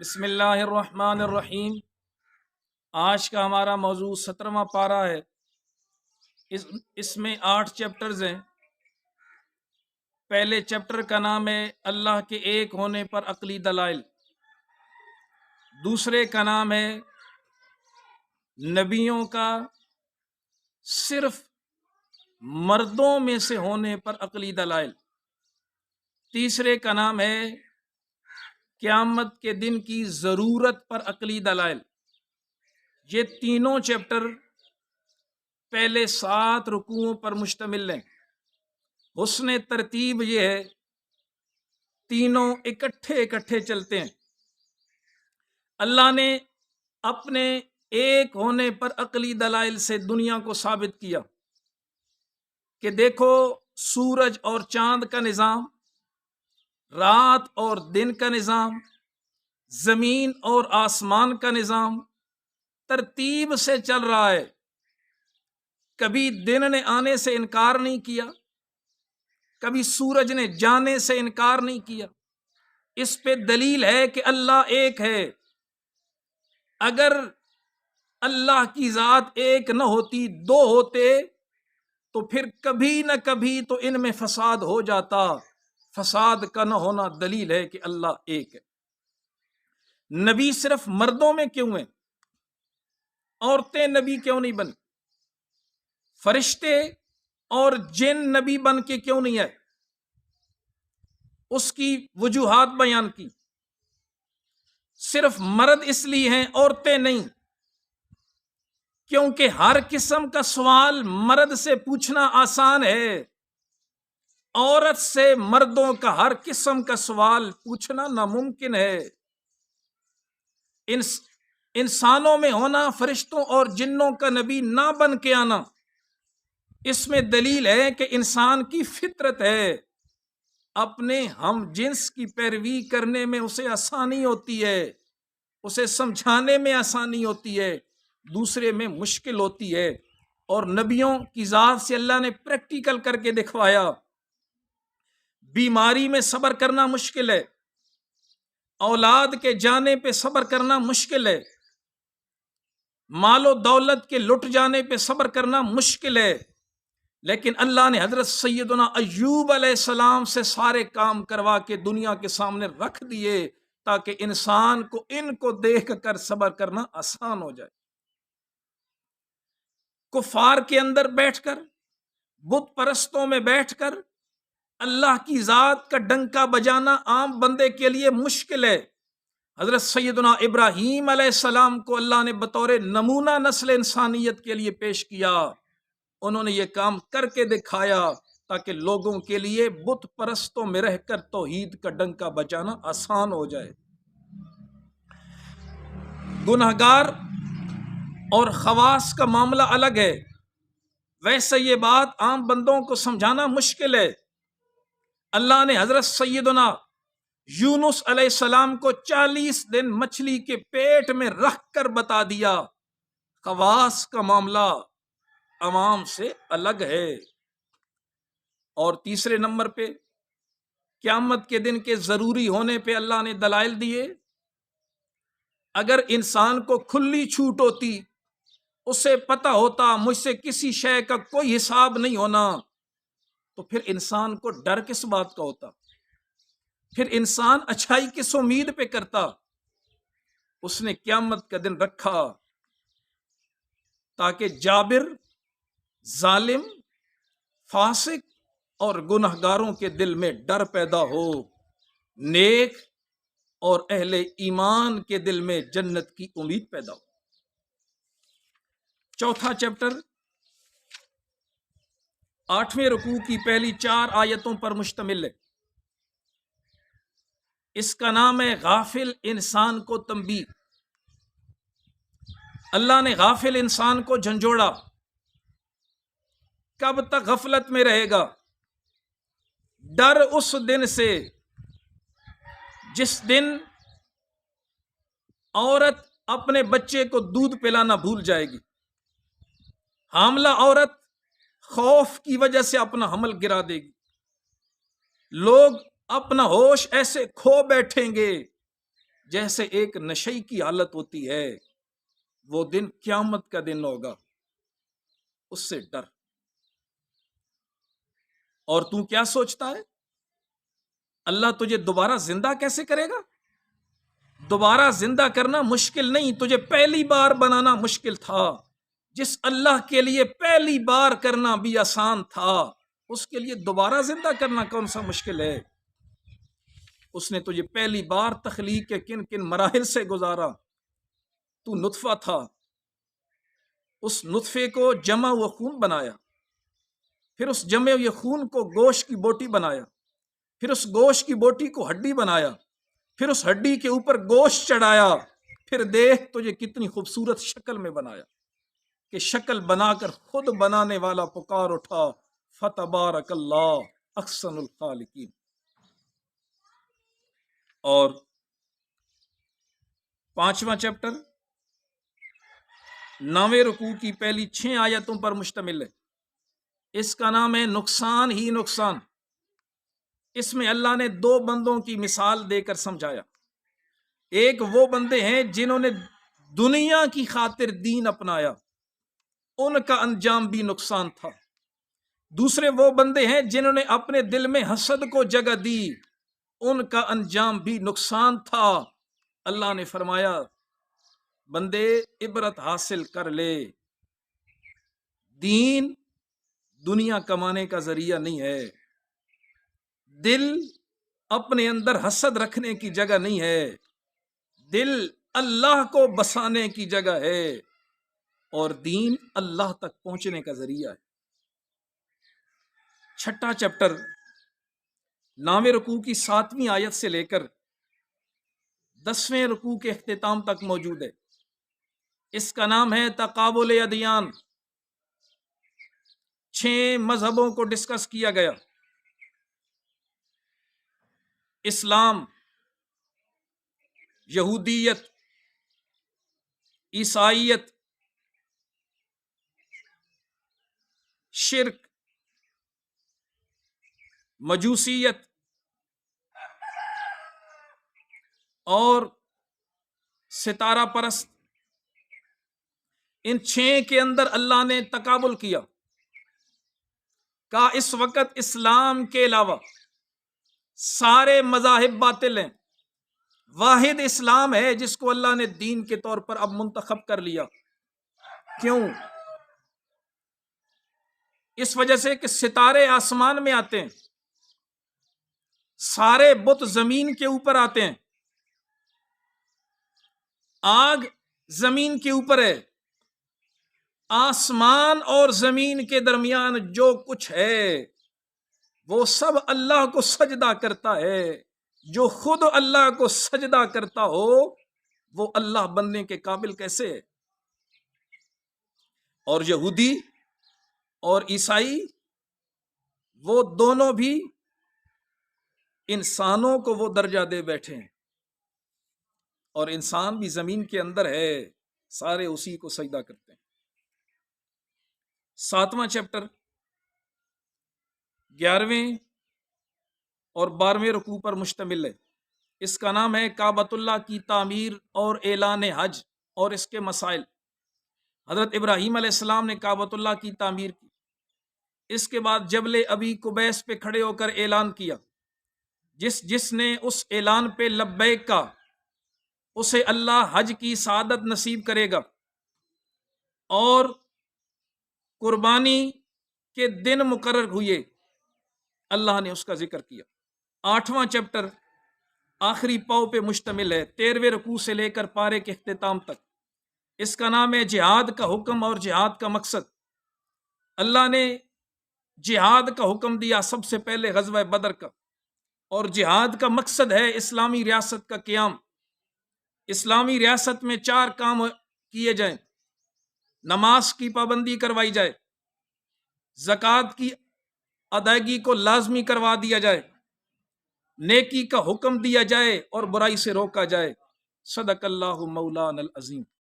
بسم اللہ الرحمن الرحیم۔ آج کا ہمارا موضوع 17واں پارہ ہے۔ اس میں 8 چیپٹرز ہیں۔ پہلے چیپٹر کا نام ہے اللہ کے ایک ہونے پر عقلی دلائل، دوسرے کا نام ہے نبیوں کا صرف مردوں میں سے ہونے پر عقلی دلائل، تیسرے کا نام ہے قیامت کے دن کی ضرورت پر عقلی دلائل۔ یہ تینوں چیپٹر پہلے 7 رکوعوں پر مشتمل ہیں۔ حسن ترتیب یہ ہے تینوں اکٹھے چلتے ہیں۔ اللہ نے اپنے ایک ہونے پر عقلی دلائل سے دنیا کو ثابت کیا کہ دیکھو سورج اور چاند کا نظام، رات اور دن کا نظام، زمین اور آسمان کا نظام ترتیب سے چل رہا ہے۔ کبھی دن نے آنے سے انکار نہیں کیا، کبھی سورج نے جانے سے انکار نہیں کیا۔ اس پہ دلیل ہے کہ اللہ ایک ہے۔ اگر اللہ کی ذات ایک نہ ہوتی، 2 ہوتے تو پھر کبھی نہ کبھی تو ان میں فساد ہو جاتا۔ فساد کا نہ ہونا دلیل ہے کہ اللہ ایک ہے۔ نبی صرف مردوں میں کیوں ہیں؟ عورتیں نبی کیوں نہیں بنی؟ فرشتے اور جن نبی بن کے کیوں نہیں آئے؟ اس کی وجوہات بیان کی۔ صرف مرد اس لیے ہیں، عورتیں نہیں، کیونکہ ہر قسم کا سوال مرد سے پوچھنا آسان ہے، عورت سے مردوں کا ہر قسم کا سوال پوچھنا ناممکن ہے۔ انسانوں میں ہونا، فرشتوں اور جنوں کا نبی نہ بن کے آنا، اس میں دلیل ہے کہ انسان کی فطرت ہے، اپنے ہم جنس کی پیروی کرنے میں اسے آسانی ہوتی ہے، اسے سمجھانے میں آسانی ہوتی ہے، دوسرے میں مشکل ہوتی ہے۔ اور نبیوں کی ذات سے اللہ نے پریکٹیکل کر کے دکھوایا۔ بیماری میں صبر کرنا مشکل ہے، اولاد کے جانے پہ صبر کرنا مشکل ہے، مال و دولت کے لٹ جانے پہ صبر کرنا مشکل ہے، لیکن اللہ نے حضرت سیدنا ایوب علیہ السلام سے سارے کام کروا کے دنیا کے سامنے رکھ دیے تاکہ انسان کو ان کو دیکھ کر صبر کرنا آسان ہو جائے۔ کفار کے اندر بیٹھ کر، بت پرستوں میں بیٹھ کر اللہ کی ذات کا ڈنکا بجانا عام بندے کے لیے مشکل ہے۔ حضرت سیدنا ابراہیم علیہ السلام کو اللہ نے بطور نمونہ نسل انسانیت کے لیے پیش کیا، انہوں نے یہ کام کر کے دکھایا تاکہ لوگوں کے لیے بت پرستوں میں رہ کر توحید کا ڈنکا بجانا آسان ہو جائے۔ گنہگار اور خواص کا معاملہ الگ ہے، ویسے یہ بات عام بندوں کو سمجھانا مشکل ہے۔ اللہ نے حضرت سیدنا یونس علیہ السلام کو 40 دن مچھلی کے پیٹ میں رکھ کر بتا دیا۔ خواص کا معاملہ عوام سے الگ ہے۔ اور تیسرے نمبر پہ قیامت کے دن کے ضروری ہونے پہ اللہ نے دلائل دیے۔ اگر انسان کو کھلی چھوٹ ہوتی، اسے پتہ ہوتا مجھ سے کسی شے کا کوئی حساب نہیں ہونا، تو پھر انسان کو ڈر کس بات کا ہوتا؟ پھر انسان اچھائی کس امید پہ کرتا؟ اس نے قیامت کا دن رکھا تاکہ جابر، ظالم، فاسق اور گنہگاروں کے دل میں ڈر پیدا ہو، نیک اور اہل ایمان کے دل میں جنت کی امید پیدا ہو۔ چوتھا چیپٹر 8ویں رکوع کی پہلی 4 آیتوں پر مشتمل ہے۔ اس کا نام ہے غافل انسان کو تنبیہ۔ اللہ نے غافل انسان کو جھنجھوڑا۔ کب تک غفلت میں رہے گا؟ ڈر اس دن سے جس دن عورت اپنے بچے کو دودھ پلانا بھول جائے گی، حاملہ عورت خوف کی وجہ سے اپنا حمل گرا دے گی، لوگ اپنا ہوش ایسے کھو بیٹھیں گے جیسے ایک نشے کی حالت ہوتی ہے، وہ دن قیامت کا دن ہوگا، اس سے ڈر۔ اور تو کیا سوچتا ہے اللہ تجھے دوبارہ زندہ کیسے کرے گا؟ دوبارہ زندہ کرنا مشکل نہیں، تجھے پہلی بار بنانا مشکل تھا۔ جس اللہ کے لیے پہلی بار کرنا بھی آسان تھا، اس کے لیے دوبارہ زندہ کرنا کون سا مشکل ہے؟ اس نے تجھے پہلی بار تخلیق کے کن کن مراحل سے گزارا۔ تو نطفہ تھا، اس نطفے کو جمع و خون بنایا، پھر اس جمع ہوئے خون کو گوشت کی بوٹی بنایا، پھر اس گوشت کی بوٹی کو ہڈی بنایا، پھر اس ہڈی کے اوپر گوشت چڑھایا، پھر دیکھ تجھے کتنی خوبصورت شکل میں بنایا کہ شکل بنا کر خود بنانے والا پکار اٹھا، فتبارک اللہ احسن الخالقین۔ اور 5واں چیپٹر 9ویں رکوع کی پہلی 6 آیتوں پر مشتمل ہے۔ اس کا نام ہے نقصان ہی نقصان۔ اس میں اللہ نے 2 بندوں کی مثال دے کر سمجھایا۔ ایک وہ بندے ہیں جنہوں نے دنیا کی خاطر دین اپنایا، ان کا انجام بھی نقصان تھا۔ دوسرے وہ بندے ہیں جنہوں نے اپنے دل میں حسد کو جگہ دی، ان کا انجام بھی نقصان تھا۔ اللہ نے فرمایا بندے عبرت حاصل کر لے، دین دنیا کمانے کا ذریعہ نہیں ہے، دل اپنے اندر حسد رکھنے کی جگہ نہیں ہے، دل اللہ کو بسانے کی جگہ ہے، اور دین اللہ تک پہنچنے کا ذریعہ ہے۔ 6واں چیپٹر 9ویں رکوع کی 7ویں آیت سے لے کر 10ویں رکوع کے اختتام تک موجود ہے۔ اس کا نام ہے تقابل ادیان۔ 6 مذہبوں کو ڈسکس کیا گیا: اسلام، یہودیت، عیسائیت، شرک، مجوسیت اور ستارہ پرست۔ ان 6 کے اندر اللہ نے تقابل کیا، کہا اس وقت اسلام کے علاوہ سارے مذاہب باطل ہیں، واحد اسلام ہے جس کو اللہ نے دین کے طور پر اب منتخب کر لیا۔ کیوں؟ اس وجہ سے کہ ستارے آسمان میں آتے ہیں، سارے بت زمین کے اوپر آتے ہیں، آگ زمین کے اوپر ہے، آسمان اور زمین کے درمیان جو کچھ ہے وہ سب اللہ کو سجدہ کرتا ہے۔ جو خود اللہ کو سجدہ کرتا ہو وہ اللہ بننے کے قابل کیسے ہے؟ اور یہودی اور عیسائی وہ دونوں بھی انسانوں کو وہ درجہ دے بیٹھے ہیں، اور انسان بھی زمین کے اندر ہے، سارے اسی کو سجدہ کرتے ہیں۔ 7واں چیپٹر 11ویں اور 12ویں رکوع پر مشتمل ہے۔ اس کا نام ہے کعبۃ اللہ کی تعمیر اور اعلان حج اور اس کے مسائل۔ حضرت ابراہیم علیہ السلام نے کعبۃ اللہ کی تعمیر کی، اس کے بعد جبل ابی قبیس پہ کھڑے ہو کر اعلان کیا، جس نے اس اعلان پہ لبیک کا اسے اللہ حج کی سعادت نصیب کرے گا، اور قربانی کے دن مقرر ہوئے، اللہ نے اس کا ذکر کیا۔ 8واں چیپٹر آخری پاؤ پہ مشتمل ہے، 13ویں رکوع سے لے کر پارے کے اختتام تک۔ اس کا نام ہے جہاد کا حکم اور جہاد کا مقصد۔ اللہ نے جہاد کا حکم دیا سب سے پہلے غزوہ بدر کا، اور جہاد کا مقصد ہے اسلامی ریاست کا قیام۔ اسلامی ریاست میں 4 کام کیے جائیں: نماز کی پابندی کروائی جائے، زکوٰۃ کی ادائیگی کو لازمی کروا دیا جائے، نیکی کا حکم دیا جائے اور برائی سے روکا جائے۔ صدق اللہ مولانا العظیم۔